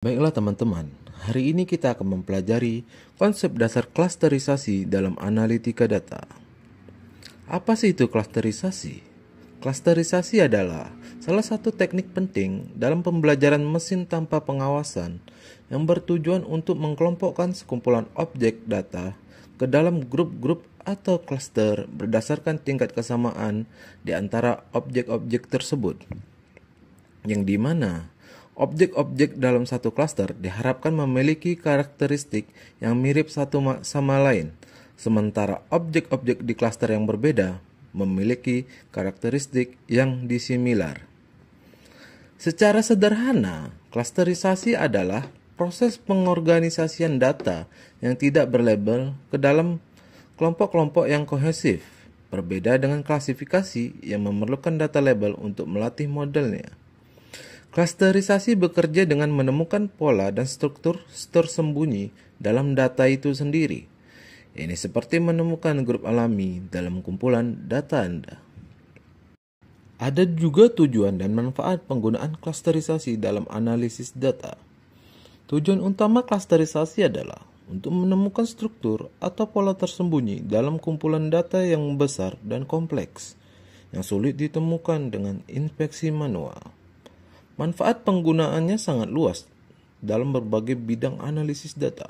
Baiklah teman-teman, hari ini kita akan mempelajari konsep dasar klasterisasi dalam analitika data. Apa sih itu klasterisasi? Klasterisasi adalah salah satu teknik penting dalam pembelajaran mesin tanpa pengawasan yang bertujuan untuk mengkelompokkan sekumpulan objek data ke dalam grup-grup atau klaster berdasarkan tingkat kesamaan di antara objek-objek tersebut. Yang dimana objek-objek dalam satu klaster diharapkan memiliki karakteristik yang mirip satu sama lain, sementara objek-objek di klaster yang berbeda memiliki karakteristik yang disimilar. Secara sederhana, klasterisasi adalah proses pengorganisasian data yang tidak berlabel ke dalam kelompok-kelompok yang kohesif, berbeda dengan klasifikasi yang memerlukan data label untuk melatih modelnya. Klasterisasi bekerja dengan menemukan pola dan struktur tersembunyi dalam data itu sendiri. Ini seperti menemukan grup alami dalam kumpulan data Anda. Ada juga tujuan dan manfaat penggunaan klasterisasi dalam analisis data. Tujuan utama klasterisasi adalah untuk menemukan struktur atau pola tersembunyi dalam kumpulan data yang besar dan kompleks, yang sulit ditemukan dengan inspeksi manual. Manfaat penggunaannya sangat luas dalam berbagai bidang analisis data.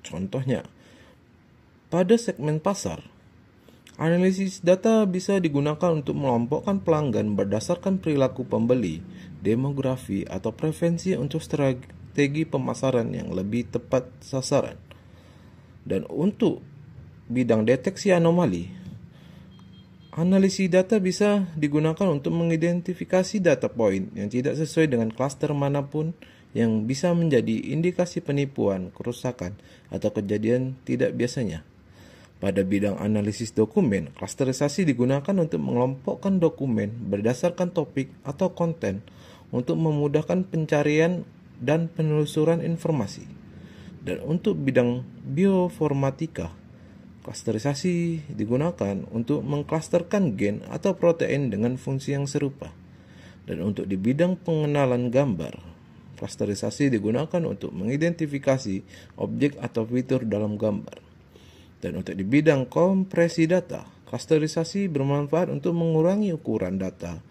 Contohnya, pada segmen pasar, analisis data bisa digunakan untuk mengelompokkan pelanggan berdasarkan perilaku pembeli, demografi, atau preferensi untuk strategi pemasaran yang lebih tepat sasaran. Dan untuk bidang deteksi anomali, analisis data bisa digunakan untuk mengidentifikasi data point yang tidak sesuai dengan klaster manapun yang bisa menjadi indikasi penipuan, kerusakan, atau kejadian tidak biasanya. Pada bidang analisis dokumen, klasterisasi digunakan untuk mengelompokkan dokumen berdasarkan topik atau konten untuk memudahkan pencarian dan penelusuran informasi. Dan untuk bidang bioinformatika, klasterisasi digunakan untuk mengklasterkan gen atau protein dengan fungsi yang serupa. Dan untuk di bidang pengenalan gambar, klasterisasi digunakan untuk mengidentifikasi objek atau fitur dalam gambar. Dan untuk di bidang kompresi data, klasterisasi bermanfaat untuk mengurangi ukuran data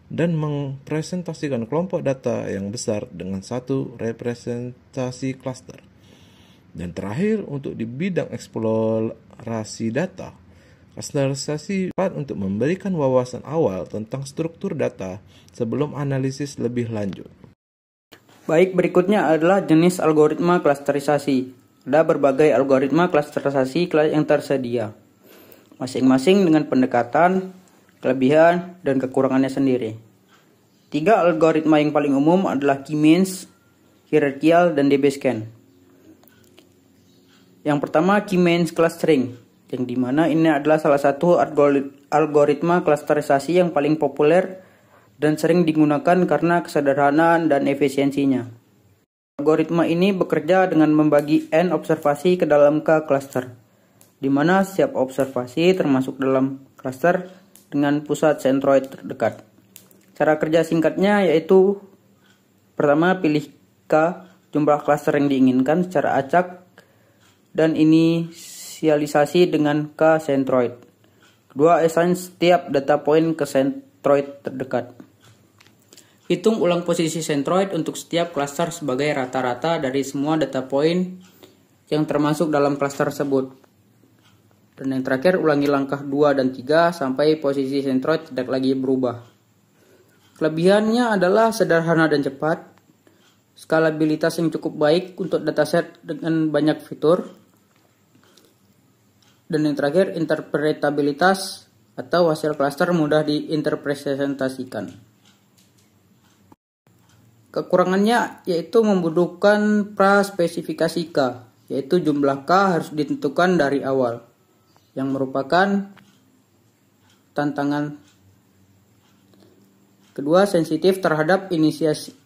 dan mempresentasikan kelompok data yang besar dengan satu representasi klaster. Dan terakhir, untuk di bidang eksplorasi data, klasterisasi dapat untuk memberikan wawasan awal tentang struktur data sebelum analisis lebih lanjut. Baik, berikutnya adalah jenis algoritma klasterisasi. Ada berbagai algoritma klasterisasi yang tersedia, masing-masing dengan pendekatan, kelebihan, dan kekurangannya sendiri. 3 algoritma yang paling umum adalah K-means, hierarchical, dan DB-scan. Yang pertama, K-means clustering, yang dimana ini adalah salah satu algoritma klasterisasi yang paling populer dan sering digunakan karena kesederhanaan dan efisiensinya. Algoritma ini bekerja dengan membagi N observasi ke dalam K cluster, di mana setiap observasi termasuk dalam cluster dengan pusat sentroid terdekat. Cara kerja singkatnya yaitu, pertama, pilih K, jumlah cluster yang diinginkan secara acak, dan inisialisasi dengan K centroid. Kedua, assign setiap data point ke centroid terdekat. Hitung ulang posisi centroid untuk setiap klaster sebagai rata-rata dari semua data point yang termasuk dalam klaster tersebut. Dan yang terakhir, ulangi langkah 2 dan 3 sampai posisi centroid tidak lagi berubah. Kelebihannya adalah sederhana dan cepat, skalabilitas yang cukup baik untuk dataset dengan banyak fitur, dan yang terakhir, interpretabilitas atau hasil klaster mudah diinterpretasikan. Kekurangannya yaitu membutuhkan praspesifikasi K, yaitu jumlah K harus ditentukan dari awal, yang merupakan tantangan. Kedua, sensitif terhadap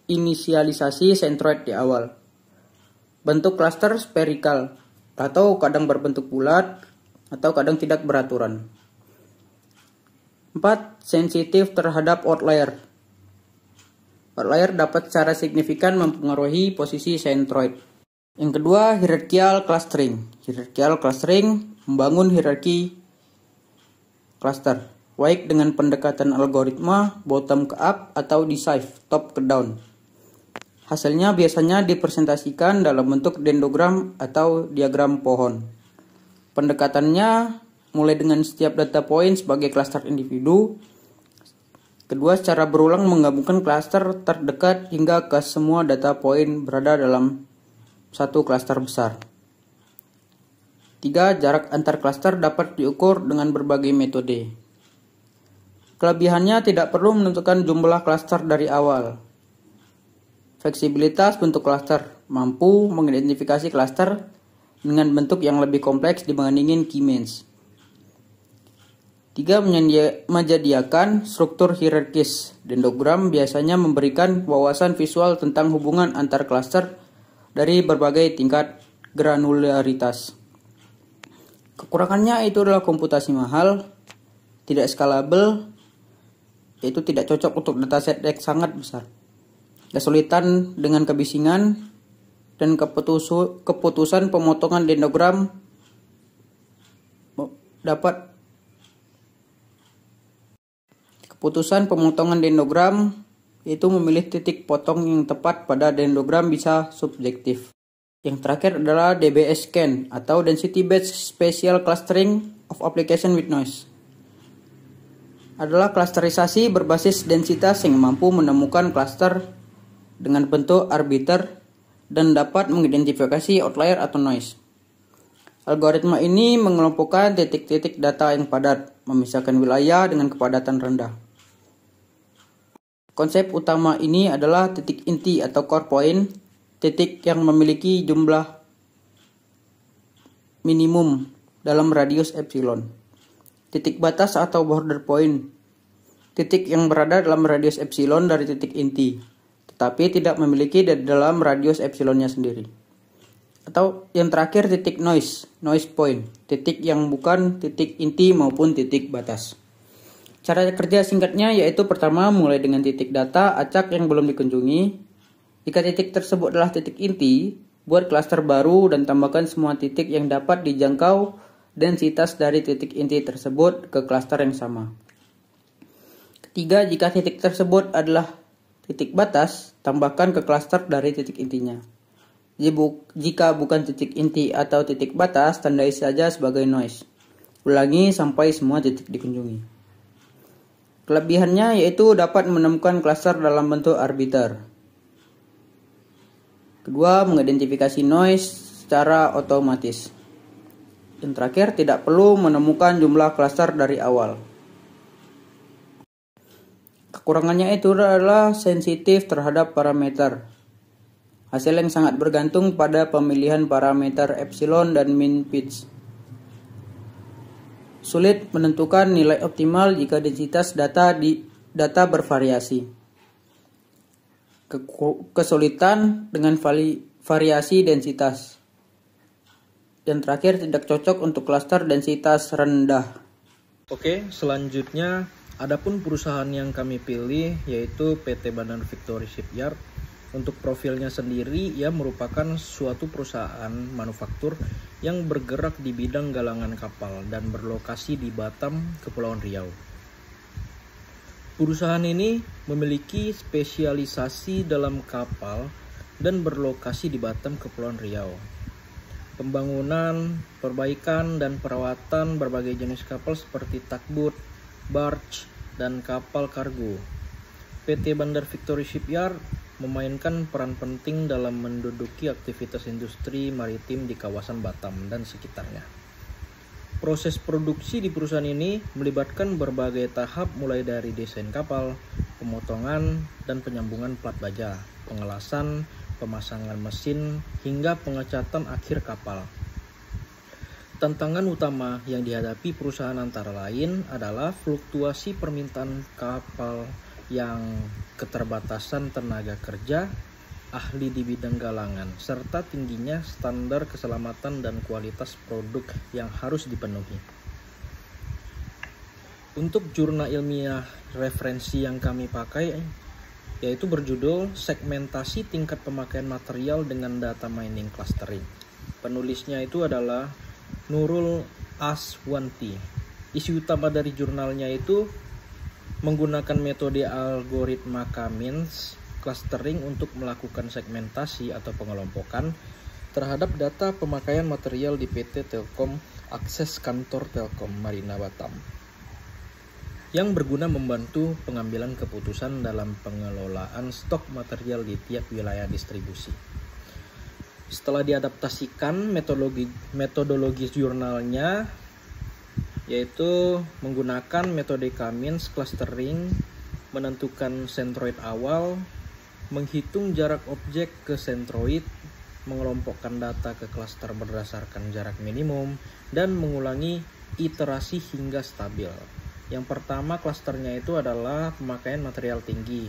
inisialisasi centroid di awal. Bentuk klaster spherical, atau kadang berbentuk bulat, atau kadang tidak beraturan. 4. Sensitif terhadap outlier. Outlier dapat secara signifikan mempengaruhi posisi centroid. Yang kedua, hierarchical clustering. Hierarchical clustering membangun hierarki cluster, baik dengan pendekatan algoritma bottom ke up atau decisive top ke down. Hasilnya biasanya dipresentasikan dalam bentuk dendrogram atau diagram pohon. Pendekatannya mulai dengan setiap data point sebagai cluster individu. Kedua, secara berulang menggabungkan cluster terdekat hingga ke semua data point berada dalam satu cluster besar. 3. Jarak antar cluster dapat diukur dengan berbagai metode. Kelebihannya tidak perlu menentukan jumlah cluster dari awal. Fleksibilitas bentuk cluster mampu mengidentifikasi cluster dengan bentuk yang lebih kompleks dibandingin K-means. 3. Menyediakan struktur hierarkis. Dendrogram biasanya memberikan wawasan visual tentang hubungan antar cluster dari berbagai tingkat granularitas. Kekurangannya itu adalah komputasi mahal, tidak scalable, yaitu tidak cocok untuk dataset yang sangat besar. Kesulitan dengan kebisingan dan keputusan pemotongan dendrogram yaitu memilih titik potong yang tepat pada dendrogram bisa subjektif. Yang terakhir adalah DBS-SCAN atau Density Based Spatial Clustering of Application with Noise. Adalah klasterisasi berbasis densitas yang mampu menemukan cluster dengan bentuk arbiter dan dapat mengidentifikasi outlier atau noise. Algoritma ini mengelompokkan titik-titik data yang padat, memisahkan wilayah dengan kepadatan rendah. Konsep utama ini adalah titik inti atau core point, titik yang memiliki jumlah minimum dalam radius epsilon. Titik batas atau border point, titik yang berada dalam radius epsilon dari titik inti, tetapi tidak memiliki di dalam radius epsilonnya sendiri. Atau yang terakhir titik noise point, titik yang bukan titik inti maupun titik batas. Cara kerja singkatnya yaitu pertama mulai dengan titik data acak yang belum dikunjungi. Jika titik tersebut adalah titik inti, buat klaster baru dan tambahkan semua titik yang dapat dijangkau densitas dari titik inti tersebut ke klaster yang sama. Ketiga, jika titik tersebut adalah titik batas, tambahkan ke klaster dari titik intinya. Jika bukan titik inti atau titik batas, tandai saja sebagai noise. Ulangi sampai semua titik dikunjungi. Kelebihannya yaitu dapat menemukan klaster dalam bentuk arbiter. Kedua, mengidentifikasi noise secara otomatis. Yang terakhir, tidak perlu menemukan jumlah klaster dari awal. Kekurangannya itu adalah sensitif terhadap parameter. Hasil yang sangat bergantung pada pemilihan parameter epsilon dan min pitch. Sulit menentukan nilai optimal jika densitas data bervariasi. Kesulitan dengan variasi densitas. Dan terakhir, tidak cocok untuk klaster densitas rendah. Oke, selanjutnya adapun perusahaan yang kami pilih yaitu PT Bandar Victory Shipyard. Untuk profilnya sendiri, ia merupakan suatu perusahaan manufaktur yang bergerak di bidang galangan kapal dan berlokasi di Batam, Kepulauan Riau. Perusahaan ini memiliki spesialisasi dalam kapal dan berlokasi di Batam, Kepulauan Riau. Pembangunan, perbaikan, dan perawatan berbagai jenis kapal seperti tugboat, barge, dan kapal kargo. PT Bandar Victory Shipyard memainkan peran penting dalam menduduki aktivitas industri maritim di kawasan Batam dan sekitarnya. Proses produksi di perusahaan ini melibatkan berbagai tahap mulai dari desain kapal, pemotongan dan penyambungan plat baja, pengelasan, pemasangan mesin, hingga pengecatan akhir kapal. Tantangan utama yang dihadapi perusahaan antara lain adalah fluktuasi permintaan kapal yang keterbatasan tenaga kerja, ahli di bidang galangan, serta tingginya standar keselamatan dan kualitas produk yang harus dipenuhi. Untuk jurnal ilmiah referensi yang kami pakai yaitu berjudul Segmentasi Tingkat Pemakaian Material dengan Data Mining Clustering. Penulisnya itu adalah Nurul Aswanti. Isi utama dari jurnalnya itu menggunakan metode algoritma K-means clustering untuk melakukan segmentasi atau pengelompokan terhadap data pemakaian material di PT Telkom Akses Kantor Telkom Marina Batam, yang berguna membantu pengambilan keputusan dalam pengelolaan stok material di tiap wilayah distribusi. Setelah diadaptasikan metodologi jurnalnya, yaitu menggunakan metode K-means clustering, menentukan sentroid awal, menghitung jarak objek ke sentroid, mengelompokkan data ke klaster berdasarkan jarak minimum, dan mengulangi iterasi hingga stabil. Yang pertama klasternya itu adalah pemakaian material tinggi,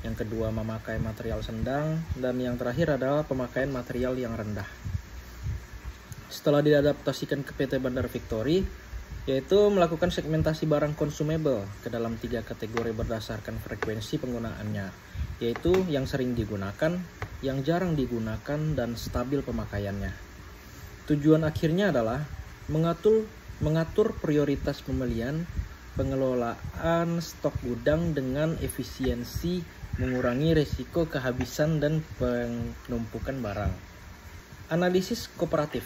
yang kedua memakai material sedang, dan yang terakhir adalah pemakaian material yang rendah. Setelah diadaptasikan ke PT Bandar Victory, yaitu melakukan segmentasi barang consumable ke dalam 3 kategori berdasarkan frekuensi penggunaannya, yaitu yang sering digunakan, yang jarang digunakan, dan stabil pemakaiannya. Tujuan akhirnya adalah mengatur prioritas pembelian, pengelolaan stok gudang dengan efisiensi, mengurangi risiko kehabisan dan penumpukan barang. Analisis kooperatif.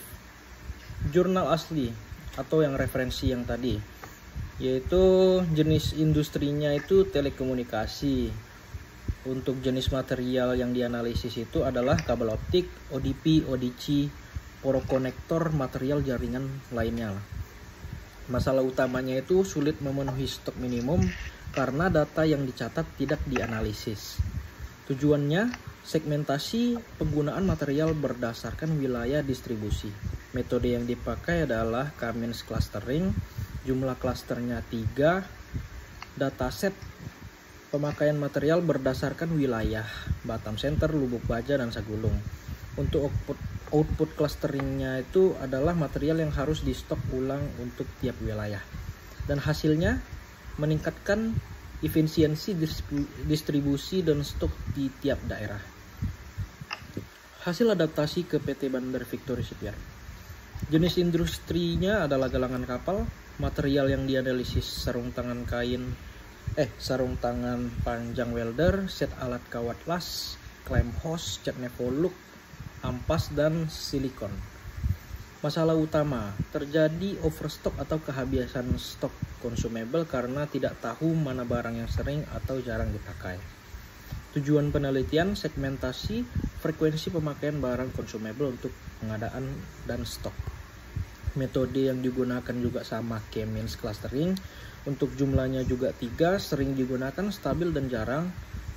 Jurnal asli atau yang referensi yang tadi, yaitu jenis industrinya itu telekomunikasi. Untuk jenis material yang dianalisis itu adalah kabel optik, ODP, ODC, porokonektor, material jaringan lainnya. Masalah utamanya itu sulit memenuhi stok minimum karena data yang dicatat tidak dianalisis. Tujuannya, segmentasi penggunaan material berdasarkan wilayah distribusi. Metode yang dipakai adalah K-means clustering, jumlah klasternya 3, dataset pemakaian material berdasarkan wilayah, Batam Center, Lubuk Baja, dan Sagulung. Untuk output clusteringnya itu adalah material yang harus di stok ulang untuk tiap wilayah. Dan hasilnya meningkatkan efisiensi distribusi dan stok di tiap daerah. Hasil adaptasi ke PT Bandar Victory Shipyard. Jenis industrinya adalah galangan kapal, material yang dianalisis sarung tangan panjang welder, set alat kawat las, klem hose, cat nevoluk, ampas, dan silikon. Masalah utama, terjadi overstock atau kehabisan stok consumable karena tidak tahu mana barang yang sering atau jarang dipakai. Tujuan penelitian, segmentasi frekuensi pemakaian barang consumable untuk pengadaan dan stok. Metode yang digunakan juga sama K-means clustering. Untuk jumlahnya juga 3, sering digunakan, stabil, dan jarang.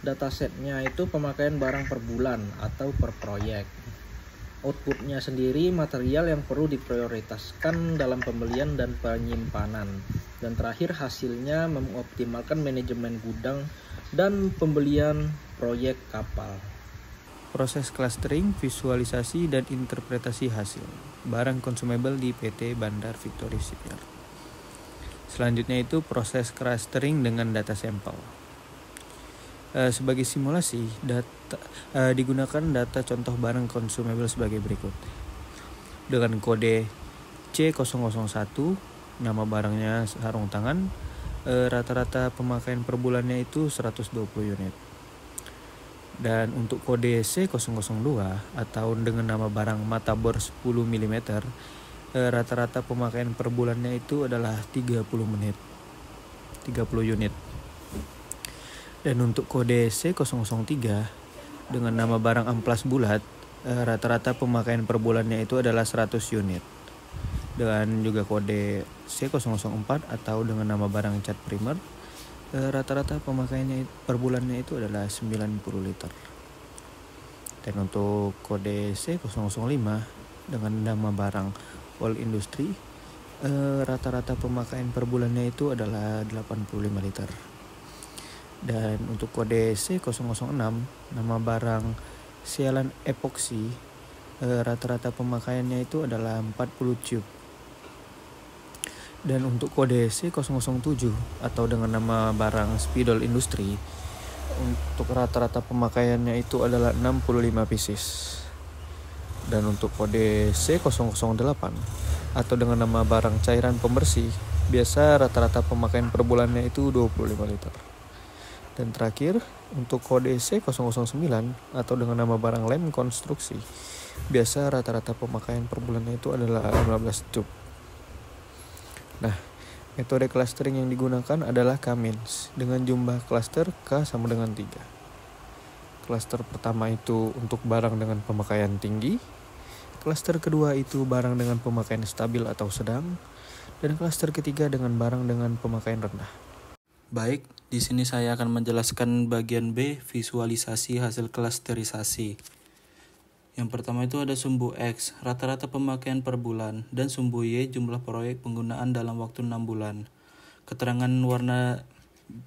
Datasetnya itu pemakaian barang per bulan atau per proyek. Outputnya sendiri material yang perlu diprioritaskan dalam pembelian dan penyimpanan. Dan terakhir hasilnya mengoptimalkan manajemen gudang dan pembelian proyek kapal. Proses clustering, visualisasi, dan interpretasi hasil barang consumable di PT Bandar Victory Shipyard. Selanjutnya itu proses clustering dengan data sampel. Sebagai simulasi, digunakan data contoh barang consumable sebagai berikut. Dengan kode C001, nama barangnya sarung tangan, rata-rata pemakaian per bulannya itu 120 unit. Dan untuk kode C002 atau dengan nama barang mata bor 10 mm, rata-rata pemakaian per bulannya itu adalah 30 unit. Dan untuk kode C003 dengan nama barang amplas bulat, rata-rata pemakaian per bulannya itu adalah 100 unit. Dan juga kode C004 atau dengan nama barang cat primer, rata-rata pemakaiannya per bulannya itu adalah 90 liter. Dan untuk kode C005 dengan nama barang All Industry, rata-rata pemakaian per bulannya itu adalah 85 liter. Dan untuk kode C006 nama barang sialan epoxy, rata-rata pemakaiannya itu adalah 40 tube. Dan untuk kode C007 atau dengan nama barang Spidol Industry, Untuk rata-rata pemakaiannya itu adalah 65 pieces. Dan untuk kode C008 atau dengan nama barang cairan pembersih, biasa rata-rata pemakaian per bulannya itu 25 liter. Dan terakhir, untuk kode C009 atau dengan nama barang lem konstruksi, biasa rata-rata pemakaian per bulannya itu adalah 15 tube. Nah, metode clustering yang digunakan adalah K-means dengan jumlah cluster K sama dengan 3. Cluster pertama itu untuk barang dengan pemakaian tinggi, cluster kedua itu barang dengan pemakaian stabil atau sedang, dan cluster ketiga dengan barang dengan pemakaian rendah. Baik, di sini saya akan menjelaskan bagian B, visualisasi hasil klasterisasi. Yang pertama itu ada sumbu X, rata-rata pemakaian per bulan, dan sumbu Y, jumlah proyek penggunaan dalam waktu 6 bulan. Keterangan warna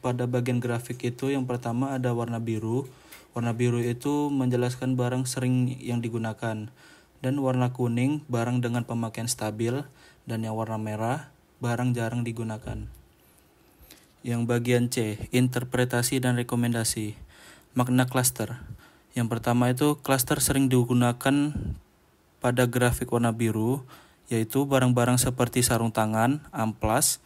pada bagian grafik itu yang pertama ada warna biru. Warna biru itu menjelaskan barang sering yang digunakan. Dan warna kuning, barang dengan pemakaian stabil, dan yang warna merah, barang jarang digunakan. Yang bagian C, interpretasi dan rekomendasi. Makna cluster. Yang pertama itu cluster sering digunakan pada grafik warna biru, yaitu barang-barang seperti sarung tangan, amplas,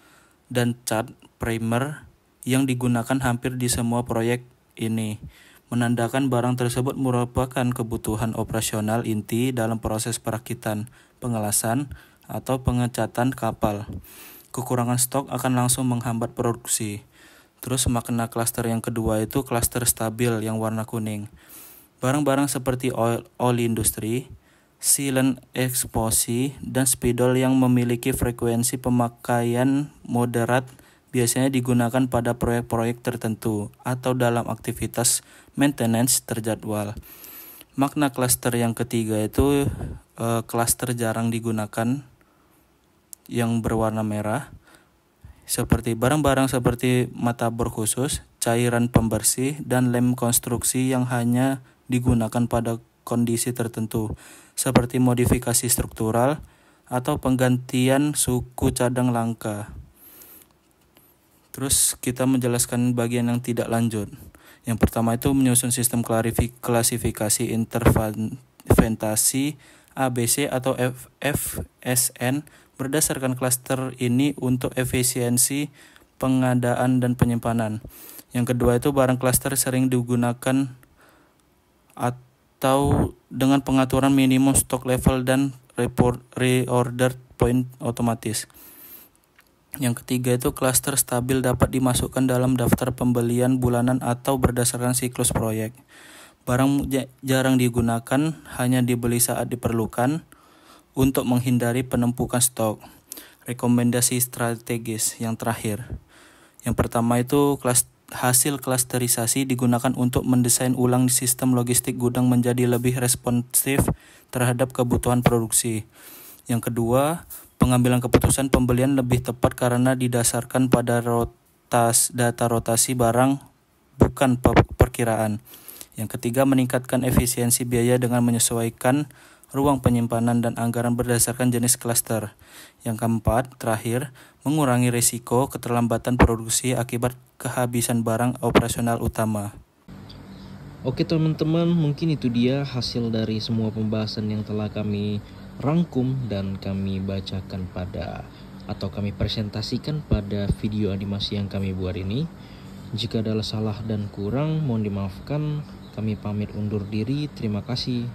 dan cat primer yang digunakan hampir di semua proyek ini. Menandakan barang tersebut merupakan kebutuhan operasional inti dalam proses perakitan, pengelasan, atau pengecatan kapal. Kekurangan stok akan langsung menghambat produksi. Terus makna klaster yang kedua itu klaster stabil yang warna kuning. Barang-barang seperti oil industry, sealant eksposi, dan spidol yang memiliki frekuensi pemakaian moderat biasanya digunakan pada proyek-proyek tertentu atau dalam aktivitas maintenance terjadwal. Makna klaster yang ketiga itu klaster jarang digunakan yang berwarna merah, seperti barang-barang seperti matabor khusus, cairan pembersih, dan lem konstruksi yang hanya digunakan pada kondisi tertentu, seperti modifikasi struktural atau penggantian suku cadang langka. Terus kita menjelaskan bagian yang tidak lanjut. Yang pertama itu menyusun sistem klasifikasi interventasi ABC atau FSN berdasarkan klaster ini untuk efisiensi pengadaan dan penyimpanan. Yang kedua itu barang klaster sering digunakan atau dengan pengaturan minimum stock level dan reorder point otomatis. Yang ketiga itu klaster stabil dapat dimasukkan dalam daftar pembelian bulanan atau berdasarkan siklus proyek. Barang jarang digunakan, hanya dibeli saat diperlukan untuk menghindari penumpukan stok. Rekomendasi strategis yang terakhir. Yang pertama itu hasil klasterisasi digunakan untuk mendesain ulang sistem logistik gudang menjadi lebih responsif terhadap kebutuhan produksi. Yang kedua, pengambilan keputusan pembelian lebih tepat karena didasarkan pada data rotasi barang, bukan perkiraan. Yang ketiga, meningkatkan efisiensi biaya dengan menyesuaikan ruang penyimpanan dan anggaran berdasarkan jenis klaster. Yang keempat, terakhir, mengurangi risiko keterlambatan produksi akibat kehabisan barang operasional utama. Oke teman-teman, mungkin itu dia hasil dari semua pembahasan yang telah kami rangkum dan kami bacakan atau kami presentasikan pada video animasi yang kami buat ini. Jika ada salah dan kurang, mohon dimaafkan. Kami pamit undur diri. Terima kasih.